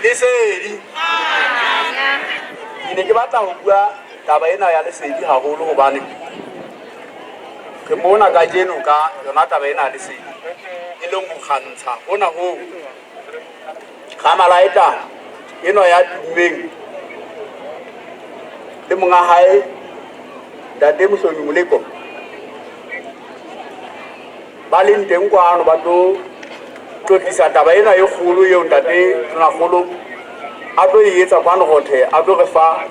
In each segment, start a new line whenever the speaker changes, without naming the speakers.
Lesedi ke ne ke batla ho bua taba ena ya lesedi haholo hobane ke mona ka jeno ka yona taba ena ya lesedi e leng ho kgantsha hona ho ga malaeta eno ya tummeng le monga hae Ntate Mohlodi Moleko ba leng teng kwano ba tlo tlisa taba ena e kgolo eo Ntate Tonakgolo a tlo e etsa kwano hothe a tlo re fa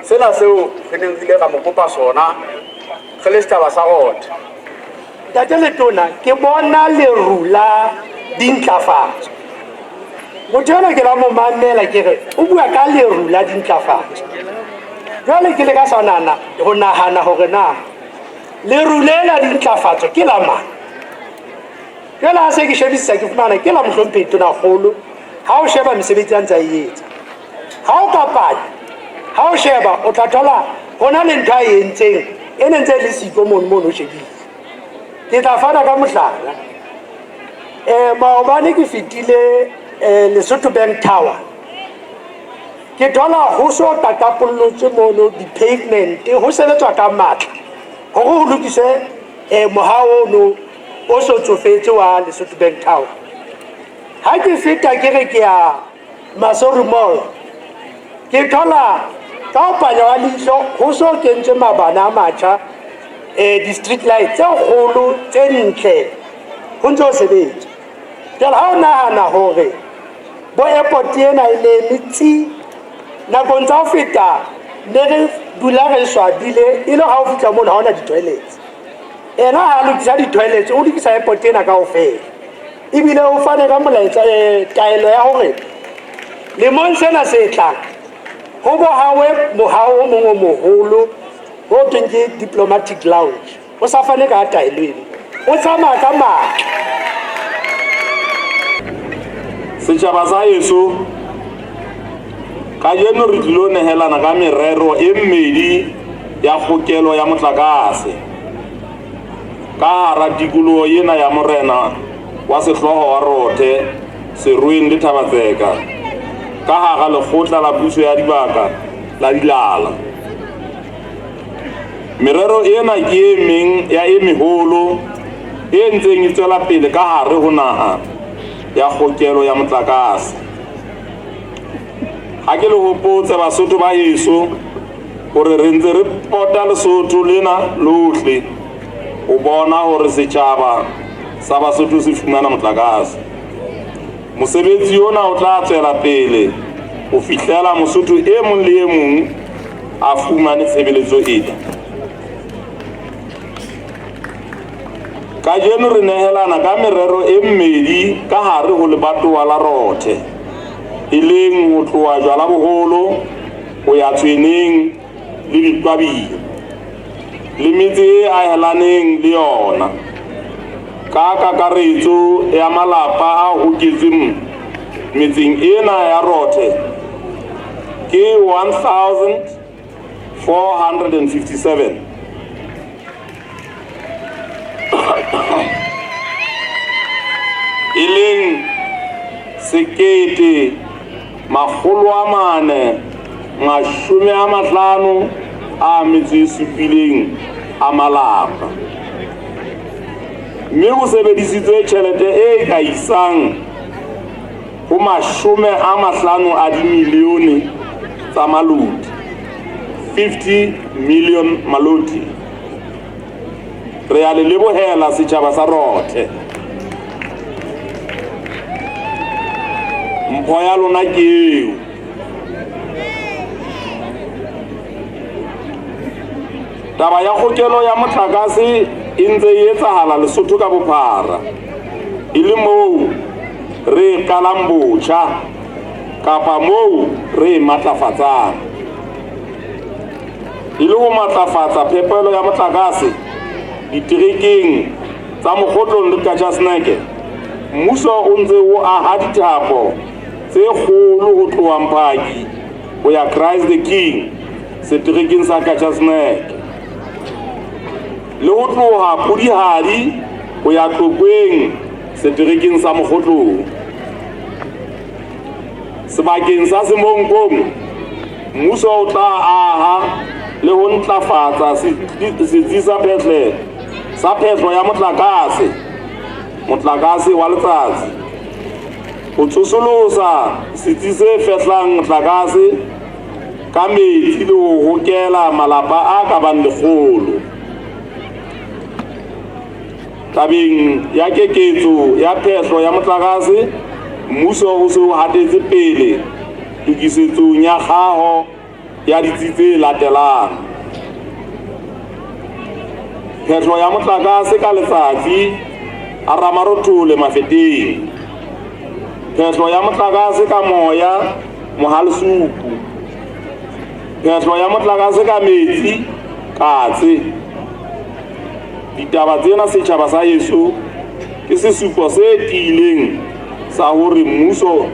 sena seo re neng rile ka mo kopa sona re le setaba sa hothe.
Ntate Letona ke bona leru la dintlafatso motho yona ke la mo mamela ke re o bua ka leru la dintlafatso jwale ke le ka sanana ho nahana hore na leru le la dintlafatso ke la mang. Jwale ha se ke shebisisa ke fumana ke la Mohlomphehi Tonakgolo ha o sheba mesebetsi a ntse a e etsa ha o kapanya ha o sheba o tla thola hona le ntho a e entseng e ne ntse le siko mono o shebile. Ke tla fana ka mohlala maobane ke fetile Lesotho Bank Tower ke thola ho so tatapollotse mono di-pavement ho sebetswa ka matla hore ho lokise mohao ono o so tsofetse wa Lesotho Bank Tower. Ha ke feta ke re ke ya Maseru Mall ke thola ka ho panya wa leihlo ho so kentswe mabana a matjha di-street light tse kgolo tse ntle ho ntse ho sebetsa. Jwale ha o nahana hore bo airport ena e le metsi nakong tsa ho feta ne re dula re swabile e le ha o fihla mona ha ona di-toilets ena ha lokisa di-toilets o lokisa airport ena kaofela ebile o fane ka molaetsa taelo ya hore lemong sena se tlang ho bohawe mohao o mong o moholo ho thweng ke diplomatic lounge o sa fane ka taelo eno o tsamaya ka matla.
Setjhaba sa heso ka jeno re tlilo nehelana ka merero e mmedi ya kgokelo ya motlakase ka hara tikoloho ena ya morena wa sehloho wa Rothe Serueng le Thabatseka ka hara lekgotla la puso ya dibaka la Dilala. Merero ena ke e meng ya e meholo e ntseng e tswela pele ka hare ho naha ya kgokelo ya motlakase. Ha ke le hopotse Basotho ba heso hore re ntse re pota Lesotho lena lohle o bona hore setjhaba sa Basotho se fumana motlakase. Mosebetsi ona o tla tswela pele ho fihlela Mosotho e mong le e mong a fumane tshebeletso ena. Ka jeno re nehelana ka merero e mmedi ka hare ho lebatowa la Rothe e leng ho tloha jwala boholo ho ya Tshweneng le Diqwabile le metse e ahelaneng le yona ka kakaretso ya malapa a hoketseng metseng ena ya Rothe ke 1457 e leng 450 a metsi a malapa. Mme ho sebedisitswe tjhelete e ka isang ho 50 a dimilione tsa maloti 50 million maloti. Re a le lebohela setjhaba sa Rothe. Mpho ya lona ke eo. Taba ya kgokelo ya motlakase e ntse e etsahala Lesotho ka bophara e le moo re qalang botjha kapa moo re matlafatsang. E le ho matlafatsa phepelo ya motlakase diterekeng tsa Mokgotlong le Katjasneke, mmuso o ntse o aha dithapo tse kgolo ho tloha Mphaki ho ya Christ the King seterekeng sa Katjasneke le ho tloha Pudihadi ho ya Tlokweng seterekeng sa Mokgotlong. sebakeng sa Semonkong mmuso o tla aha le ho ntlafatsa setsi sa phehlo ya motlakase wa letsatsi, ho tsosolosa setsi se fehlang motlakase ka metsi le ho hokela malapa a ka bang 100. Tabeng ya keketso ya phehlo ya motlakase, mmuso o se o hatetse pele tokisetsong ya kgaho ya ditsi tse latelang. Phehlo ya motlakase ka letsatsi a ramarothole mafeteng. Phehlo ya motlakase ka moya mohalsupu. Phehlo ya motlakase ka metsi katse. Ditaba tsena setjhaba sa heso ke sesupo se tiileng sa hore mmuso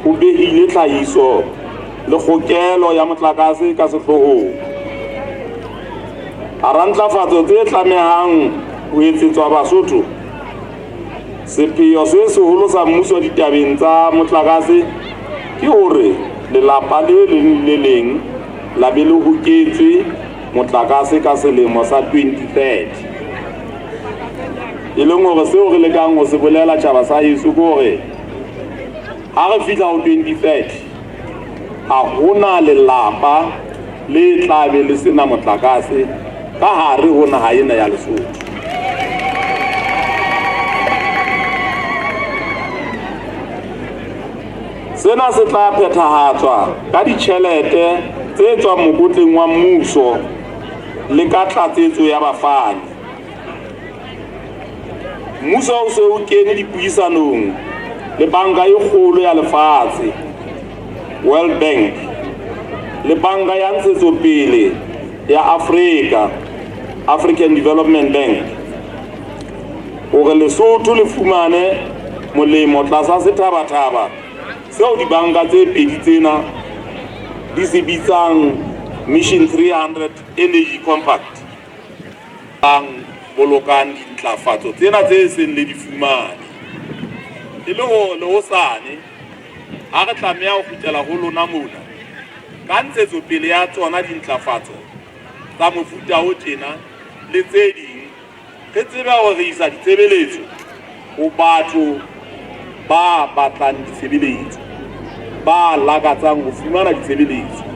o behile tlhahiso le kgokelo ya motlakase ka sehloohong. Hara ntlafatso tse tlamehang ho etsetswa Basotho, sepheo se seholo sa mmuso ditabeng tsa motlakase ke hore lelapa le leng le leng la be le hoketswe motlakase ka selemo sa 2030. E leng hore seo re lekang ho se bolela tjhaba sa heso ke hore ha re fihla ho 2030 ha hona lelapa le tlabe le sena motlakase ka hare ho naha ena ya Lesotho. Sena se tla phethahatswa ka ditjhelete tse tswang mokotleng wa mmuso le ka tlatsetso ya bafani. Mmuso o se o kene dipuisanong le banka e kgolo ya lefatshe, World Bank, le banka ya ntshetsopele ya Afrika, African Development Bank, hore Lesotho le fumane molemo tlasa sethabathaba seo dibanka tse pedi tsena di se bitsang Mission 300 Energy Compact, ang bolokang dintlafatso tsena tse seng le di fumane. E le hosane ha re tlameha ho kgutlela ho lona mona ka ntshetsopele ya tsona dintlafatso tsa mofuta o tjena le tse ding, re tsebe hore isa ditshebeletso ho batho ba batlang ditshebeletso, ba lakatsang ho fumana ditshebeletso.